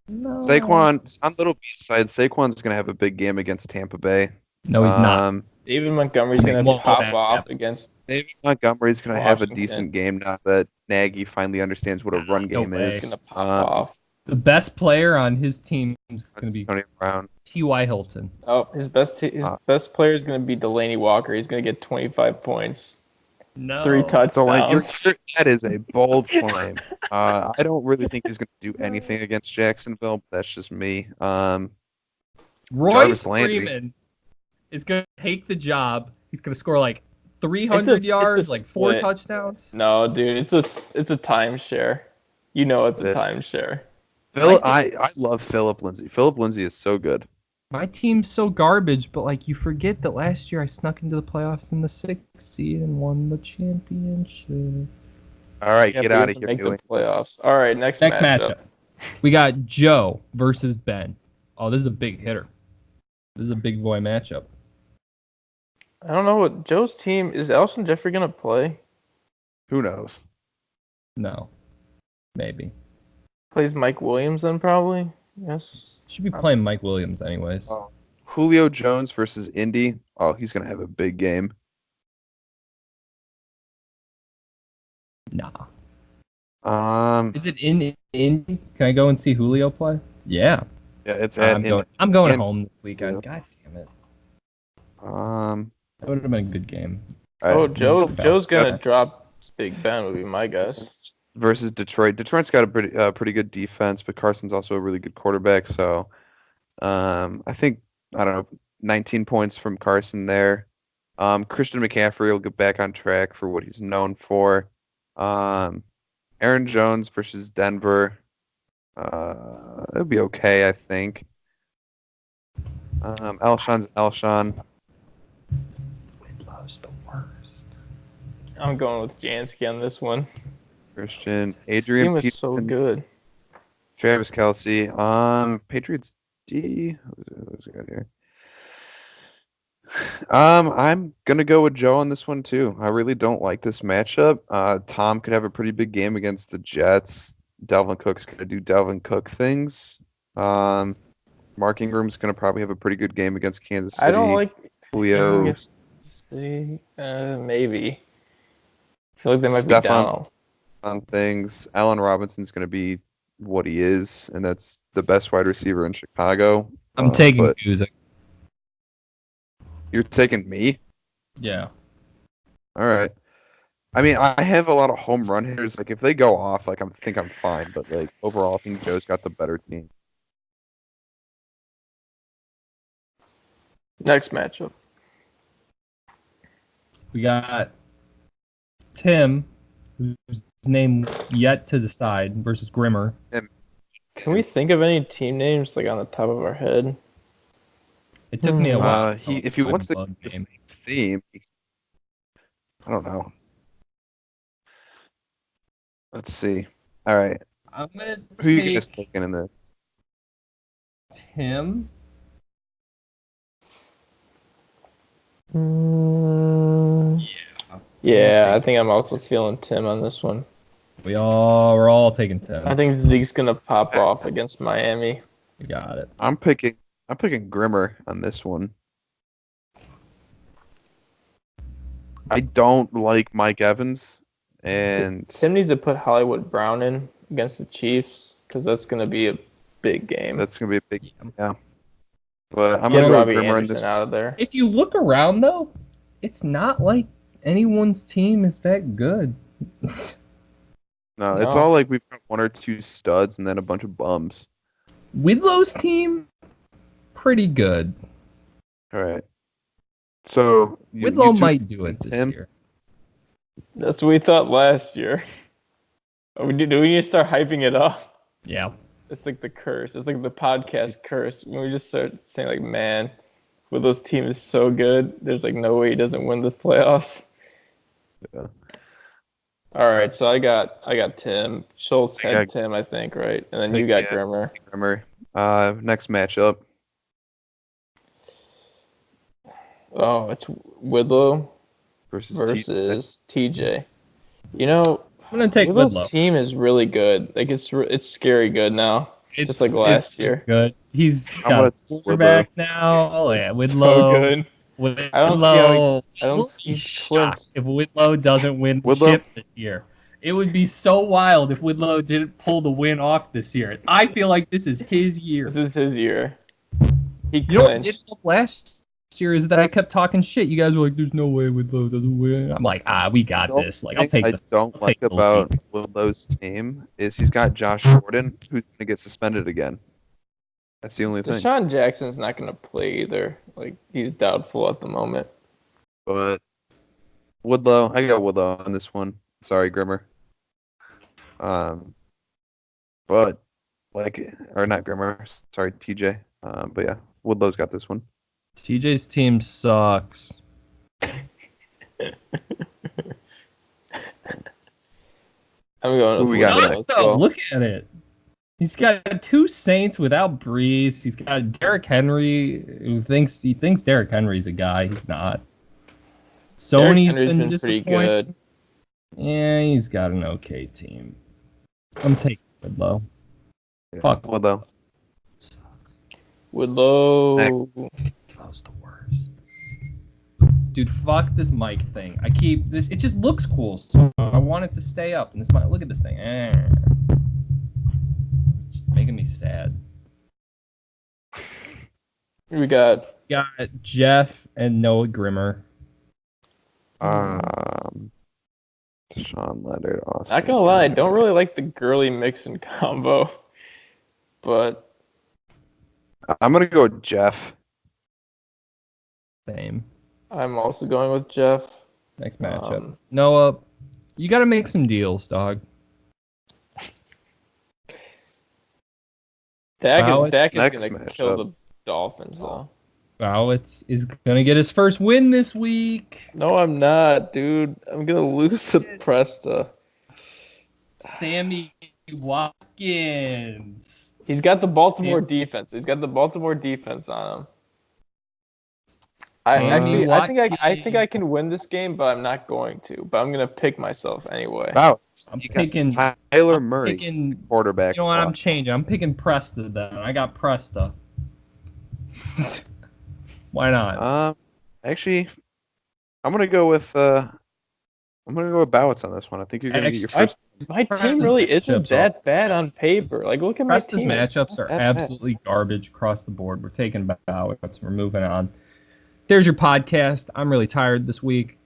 No.
Saquon on Little B's side, Saquon's gonna have a big game against Tampa Bay.
No, he's not.
David Montgomery's going to
Won't
pop
happen.
off against.
David Montgomery's gonna have a
Washington.
decent game now that Nagy finally understands what a run
No
game
way.
is.
Going to pop off.
The best player on his team is going to
That's
be
Tony Brown.
T.Y. Hilton.
Oh, his best player is going to be Delaney Walker. He's going to get 25 points,
No.
3 touchdowns.
That is a bold claim. I don't really think he's gonna do anything against Jacksonville. But that's just me.
Royce
Jarvis Landry.
Freeman is going to take the job. He's going to score like 300
It's a
yards, like 4
split.
touchdowns.
No, dude, it's a timeshare. You know it's a
Yeah.
timeshare.
I love Philip Lindsay. Philip Lindsay is so good.
My team's so garbage, but like you forget that last year I snuck into the playoffs in the 6th seed and won the championship.
All right,
Yeah,
get
but you
out
have
of
to
here,
make
Dewey.
the playoffs. All right, next
Next
matchup.
matchup. We got Joe versus Ben. Oh, this is a big hitter. This is a big boy matchup.
I don't know what Joe's team is. Alshon Jeffrey gonna play?
Who knows?
No. Maybe.
Plays Mike Williams then probably. Yes.
Should be playing Mike Williams anyways.
Oh. Julio Jones versus Indy. Oh, he's gonna have a big game.
Nah.
Yeah,
Is it in Indy? Can I go and see Julio play? Yeah.
it's at
I'm going
in-
home this weekend.
Yeah.
God damn it. That would have been a good game.
Joe's gonna
That's-
drop Big Ben would be my guess.
versus Detroit. Detroit's got a pretty good defense, but Carson's also a really good quarterback. So, I think I don't know, 19 points from Carson there. Christian McCaffrey will get back on track for what he's known for. Aaron Jones versus Denver. It'll be okay, I think. Alshon's Alshon.
Love's the worst.
I'm going with Jansky on this one.
Christian,
His
Adrian
team is so
Peterson,
good.
Travis Kelce. Patriots D. Who's we got here? I'm gonna go with Joe on this one too. I really don't like this matchup. Tom could have a pretty big game against the Jets. Dalvin Cook's gonna do Dalvin Cook things. Mark Ingram's gonna probably have a pretty good game against Kansas City.
I don't like
Julio.
Kansas City. Maybe. I feel like they might be
Stephon-
down.
on things. Allen Robinson's gonna be what he is, and that's the best wide receiver in Chicago.
I'm taking
but
Guzek.
you're taking me.
Yeah.
All right. I mean, I have a lot of home run hitters. Like, if they go off, like, I think I'm fine. But, like, overall, I think Joe's got the better team.
Next matchup.
We got Tim, whose name yet to decide, versus Grimmer.
Can we think of any team names like on the top of our head?
It took me a while.
If he wants to
Woodlow
the
game.
same theme, I don't know. Let's see. All right,
I'm gonna
who you guys
take
taking in this?
Tim.
Yeah, I think I'm also feeling Tim on this one.
We're all taking Tim.
I think Zeke's gonna pop off against Miami.
We got it.
I'm picking Grimmer on this one. I don't like Mike Evans, and
Tim needs to put Hollywood Brown in against the Chiefs because that's gonna be a big game.
that's gonna be a big yeah. But I'm
Get
gonna go
Robbie
Grimmer in
Anderson
this.
out of there.
If you look around though, it's not like anyone's team is that good.
No, it's
No.
all like we've got one or two studs and then a bunch of bums.
Widlow's team, pretty good.
All right. So
Widlow
two
might do it this
Tim?
year.
That's what we thought last year. Do we need to start hyping it up?
Yeah.
It's like the curse. It's like the podcast curse. When we just start saying like, man, Willow's team is so good. There's like no way he doesn't win the playoffs.
Yeah.
All right, so I got Tim. Schultz
I
had
got-
Tim, I think, right? And then you got Grimmer.
Grimmer. Next matchup.
Oh, it's Widlow
Versus
versus TJ. You know,
I'm gonna take
Widlow's
Widlow.
team is really good. Like it's scary good now. Just like last year.
Good. He's
I'm
got
gonna
a
take
quarterback now. Oh yeah,
So
Widlow.
good.
Widlow.
I don't see how I don't
We'll
see
be
Clint.
shocked if Widlow doesn't win the
Widlow?
chip this year. It would be so wild if Widlow didn't pull the win off this year. I feel like this is his year.
This is his year. He
You know what did
clinched.
help last year is that I kept talking shit. You guys were like, "There's no way Widlow doesn't win." I'm like, we got
The
this. Like,
only
I'll take
thing
the.
I don't
I'll
like
take the
about
lead.
Willow's team is he's got Josh Gordon, who's gonna get suspended again. That's the only thing.
Deshaun Jackson's not gonna play either. Like he's doubtful at the moment.
But Woodlow, I got Woodlow on this one. Sorry, Grimmer. But like, or not Grimmer. Sorry, TJ. But yeah, Woodlow's got this one.
TJ's team sucks.
I'm going
Who
with
we got
Widlow
next?
as
Oh,
well.
look at it. He's got two Saints without Breeze. He's got Derrick Henry, who thinks Derrick Henry's a guy. He's not.
Derrick
Sony's
Henry's
been
been pretty
disappointing.
good.
Yeah, he's got an okay team. I'm taking Woodlow.
Yeah,
Fuck.
Woodlow.
Sucks.
Woodlow.
That was the worst. Dude, fuck this mic thing. I keep this. It just looks cool, so I want it to stay up. And this mic, look at this thing. It's just making me sad.
We got
Got Jeff and Noah Grimmer.
Sean Leonard, Austin.
not gonna lie, I don't really like the girly Mixon combo. But
I'm gonna go with Jeff.
Same.
I'm also going with Jeff.
Next matchup. Noah, you got to make some deals, dog. Wow,
Dak is
next
gonna kill
matchup.
the Dolphins though.
Rowitz is gonna get his first win this week.
No, I'm not, dude. I'm gonna lose to Presta.
Sammy Watkins.
He's got the Baltimore defense. He's got the Baltimore defense on him. I think I can win this game, but I'm not going to. But I'm gonna pick myself anyway.
Wow.
I'm
You got
picking
Tyler Murray,
picking.
quarterback.
You know what? I'm
slot.
changing. I'm picking Presta then. I got Presta. Why not?
Actually, I'm gonna go with Bowitz on this one. I think you're gonna get your first.
My team
Presta's
really isn't
matchups
that bad on paper. Like, look at my
Presta's
team.
matchups are
Not that bad.
absolutely garbage across the board. We're taking Bowitz. We're moving on. There's your podcast. I'm really tired this week.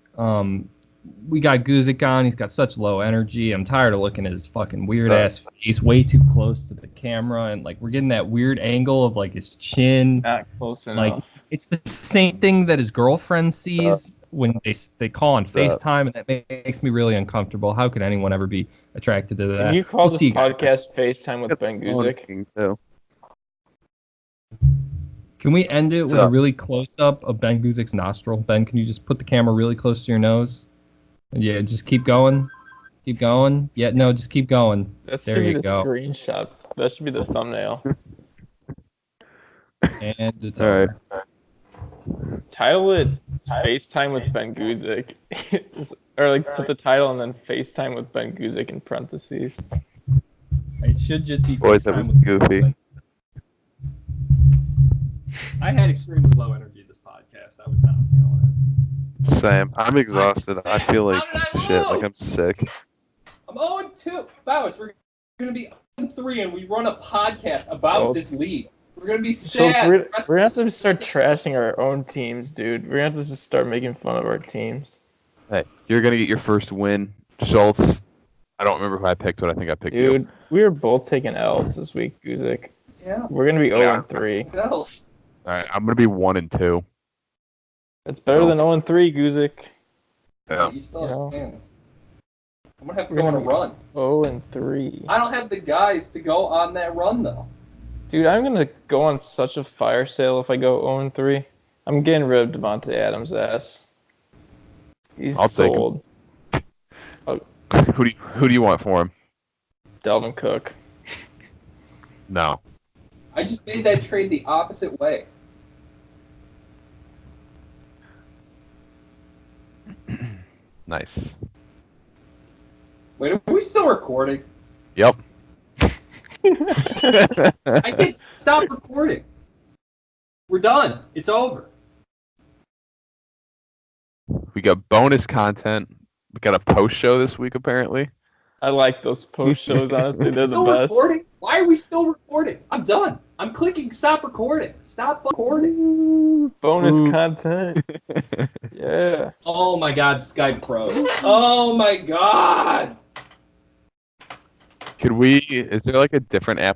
We got Guzek on. He's got such low energy. I'm tired of looking at his fucking weird ass face, way too close to the camera, and like we're getting that weird angle of like his chin.
Not close enough.
Like it's the same thing that his girlfriend sees when they call on FaceTime, and that makes me really uncomfortable. How could anyone ever be attracted to that?
Can you call
We'll
this
see, guys.
podcast FaceTime with Ben Guzek?
Too.
Can we end it with a really close-up of Ben Guzek's nostril? Ben, can you just put the camera really close to your nose? Yeah, just keep going. Keep going. Yeah, no, just keep going.
That
There
should be
you
the
go.
screenshot. That should be the thumbnail.
And it's
All
over.
right.
Title it FaceTime with Ben Guzek. Or like put the title and then FaceTime with Ben Guzek in parentheses.
It should just be
Boys, that
FaceTime
was
with
goofy.
Ben. I had extremely low energy this podcast. I was not feeling it.
Same. I'm exhausted. I feel like shit. Like I'm sick.
I'm 0-2. Bowers, we're going to be 0-3 and we run a podcast about this league. We're going to be sad.
So we're going to have to start trashing our own teams, dude. We're going to have to just start making fun of our teams.
Hey, you're gonna get your first win, Schultz. I don't remember who I picked, but I think I picked you.
Dude, we were both taking L's this week, Guzek.
Yeah.
We're going to be 0-3.
What else?
All right, I'm gonna be 1-2.
That's better than 0-3, Guzek.
Yeah.
You still have a chance. I'm going to have to
We're
go on a
gonna
run.
0-3.
I don't have the guys to go on that run, though.
Dude, I'm going to go on such a fire sale if I go 0-3. I'm getting rid of Devontae Adams' ass. He's
I'll take
sold.
Who do you want for him?
Dalvin Cook.
No.
I just made that trade the opposite way.
Nice.
Wait, are we still recording?
Yep.
I can't stop recording. We're done. It's over.
We got bonus content. We got a post show this week, apparently.
I like those post shows, honestly. They're the
Still
best.
recording? Why are we still recording? I'm done. I'm clicking stop recording. Stop recording.
Bonus content. Yeah.
Oh my God, Skype froze. Oh my God.
Is there like a different app